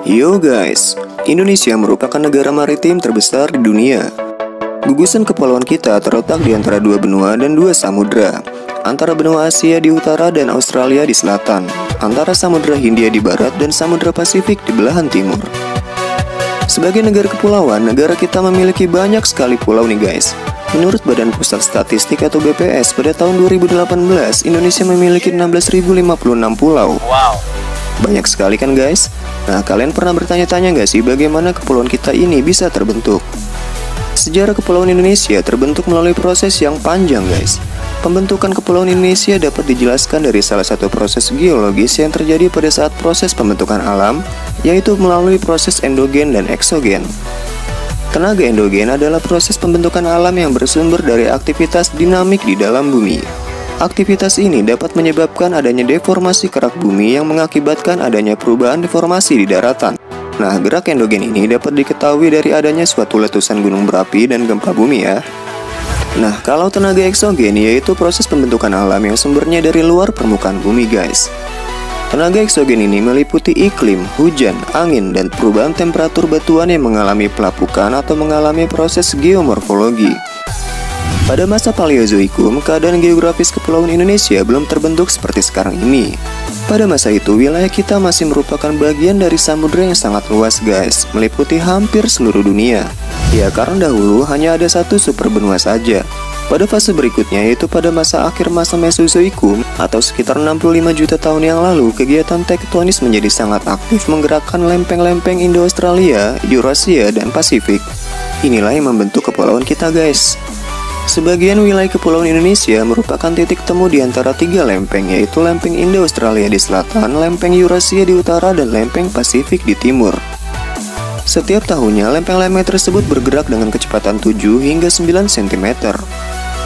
Yo guys, Indonesia merupakan negara maritim terbesar di dunia. Gugusan kepulauan kita terletak di antara dua benua dan dua samudra, antara benua Asia di utara dan Australia di selatan, antara Samudra Hindia di barat dan Samudra Pasifik di belahan timur. Sebagai negara kepulauan, negara kita memiliki banyak sekali pulau nih guys. Menurut Badan Pusat Statistik atau BPS, pada tahun 2018, Indonesia memiliki 16.056 pulau. Wow. Banyak sekali kan guys? Nah, kalian pernah bertanya-tanya nggak sih bagaimana kepulauan kita ini bisa terbentuk? Sejarah kepulauan Indonesia terbentuk melalui proses yang panjang guys. Pembentukan kepulauan Indonesia dapat dijelaskan dari salah satu proses geologis yang terjadi pada saat proses pembentukan alam, yaitu melalui proses endogen dan eksogen. Tenaga endogen adalah proses pembentukan alam yang bersumber dari aktivitas dinamik di dalam bumi. Aktivitas ini dapat menyebabkan adanya deformasi kerak bumi yang mengakibatkan adanya perubahan deformasi di daratan. Nah, gerak endogen ini dapat diketahui dari adanya suatu letusan gunung berapi dan gempa bumi ya. Nah, kalau tenaga eksogen yaitu proses pembentukan alam yang sumbernya dari luar permukaan bumi guys. Tenaga eksogen ini meliputi iklim, hujan, angin, dan perubahan temperatur batuan yang mengalami pelapukan atau mengalami proses geomorfologi. Pada masa Paleozoikum, keadaan geografis kepulauan Indonesia belum terbentuk seperti sekarang ini. Pada masa itu, wilayah kita masih merupakan bagian dari samudra yang sangat luas guys, meliputi hampir seluruh dunia. Ya, karena dahulu hanya ada satu super benua saja. Pada fase berikutnya, yaitu pada masa akhir masa Mesozoikum, atau sekitar 65 juta tahun yang lalu, kegiatan tektonis menjadi sangat aktif menggerakkan lempeng-lempeng Indo-Australia, Eurasia, dan Pasifik. Inilah yang membentuk kepulauan kita guys. Sebagian wilayah kepulauan Indonesia merupakan titik temu di antara tiga lempeng, yaitu lempeng Indo-Australia di selatan, lempeng Eurasia di utara, dan lempeng Pasifik di timur. Setiap tahunnya, lempeng-lempeng tersebut bergerak dengan kecepatan 7 hingga 9 cm.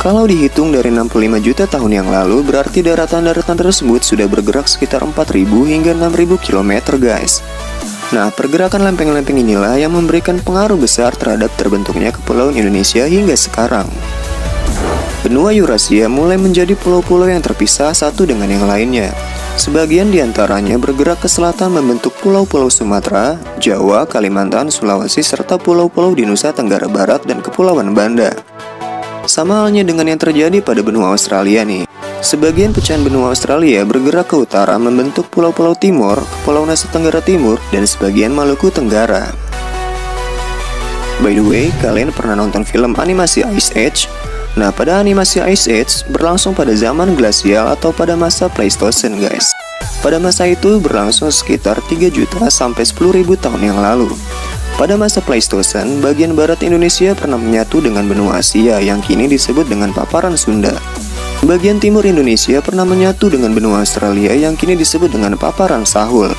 Kalau dihitung dari 65 juta tahun yang lalu, berarti daratan-daratan tersebut sudah bergerak sekitar 4.000 hingga 6.000 km guys. Nah, pergerakan lempeng-lempeng inilah yang memberikan pengaruh besar terhadap terbentuknya kepulauan Indonesia hingga sekarang. Benua Eurasia mulai menjadi pulau-pulau yang terpisah satu dengan yang lainnya. Sebagian diantaranya bergerak ke selatan membentuk pulau-pulau Sumatera, Jawa, Kalimantan, Sulawesi, serta pulau-pulau di Nusa Tenggara Barat dan Kepulauan Banda. Sama halnya dengan yang terjadi pada benua Australia nih. Sebagian pecahan benua Australia bergerak ke utara membentuk pulau-pulau Timor, Pulau Nusa Tenggara Timur, dan sebagian Maluku Tenggara. By the way, kalian pernah nonton film animasi Ice Age? Nah, pada animasi Ice Age berlangsung pada zaman glasial atau pada masa Pleistocene guys. Pada masa itu berlangsung sekitar 3 juta sampai 10.000 tahun yang lalu. Pada masa Pleistocene, bagian barat Indonesia pernah menyatu dengan benua Asia yang kini disebut dengan paparan Sunda. Bagian timur Indonesia pernah menyatu dengan benua Australia yang kini disebut dengan paparan Sahul.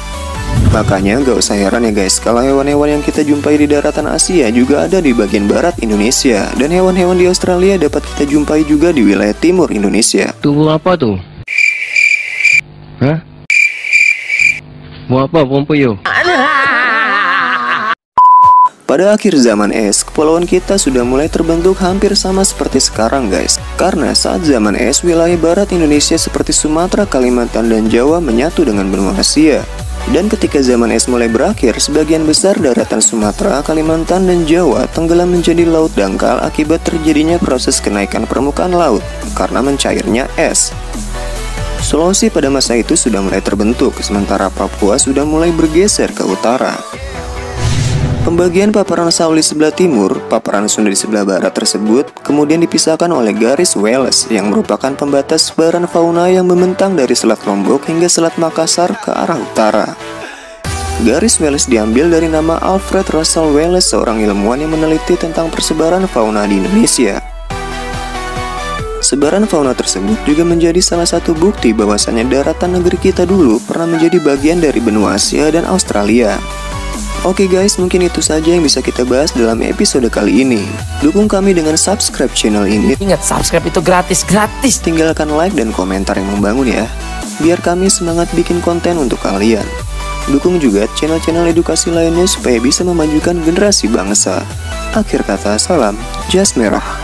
Makanya gak usah heran ya guys, kalau hewan-hewan yang kita jumpai di daratan Asia juga ada di bagian barat Indonesia, dan hewan-hewan di Australia dapat kita jumpai juga di wilayah timur Indonesia. Tunggu apa tuh? Hah? Mau apa Pompeyo? Pada akhir zaman es, kepulauan kita sudah mulai terbentuk hampir sama seperti sekarang guys. Karena saat zaman es, wilayah barat Indonesia seperti Sumatera, Kalimantan, dan Jawa menyatu dengan benua Asia. Dan ketika zaman es mulai berakhir, sebagian besar daratan Sumatera, Kalimantan, dan Jawa tenggelam menjadi laut dangkal akibat terjadinya proses kenaikan permukaan laut karena mencairnya es. Sulawesi pada masa itu sudah mulai terbentuk, sementara Papua sudah mulai bergeser ke utara. Pembagian paparan Sahul di sebelah timur, paparan Sunda di sebelah barat tersebut kemudian dipisahkan oleh garis Wallace yang merupakan pembatas sebaran fauna yang membentang dari Selat Lombok hingga Selat Makassar ke arah utara. Garis Wallace diambil dari nama Alfred Russel Wallace, seorang ilmuwan yang meneliti tentang persebaran fauna di Indonesia. Sebaran fauna tersebut juga menjadi salah satu bukti bahwasannya daratan negeri kita dulu pernah menjadi bagian dari benua Asia dan Australia. Oke guys, mungkin itu saja yang bisa kita bahas dalam episode kali ini. Dukung kami dengan subscribe channel ini. Ingat, subscribe itu gratis. Tinggalkan like dan komentar yang membangun ya, biar kami semangat bikin konten untuk kalian. Dukung juga channel-channel edukasi lainnya supaya bisa memajukan generasi bangsa. Akhir kata, salam Jas Merah.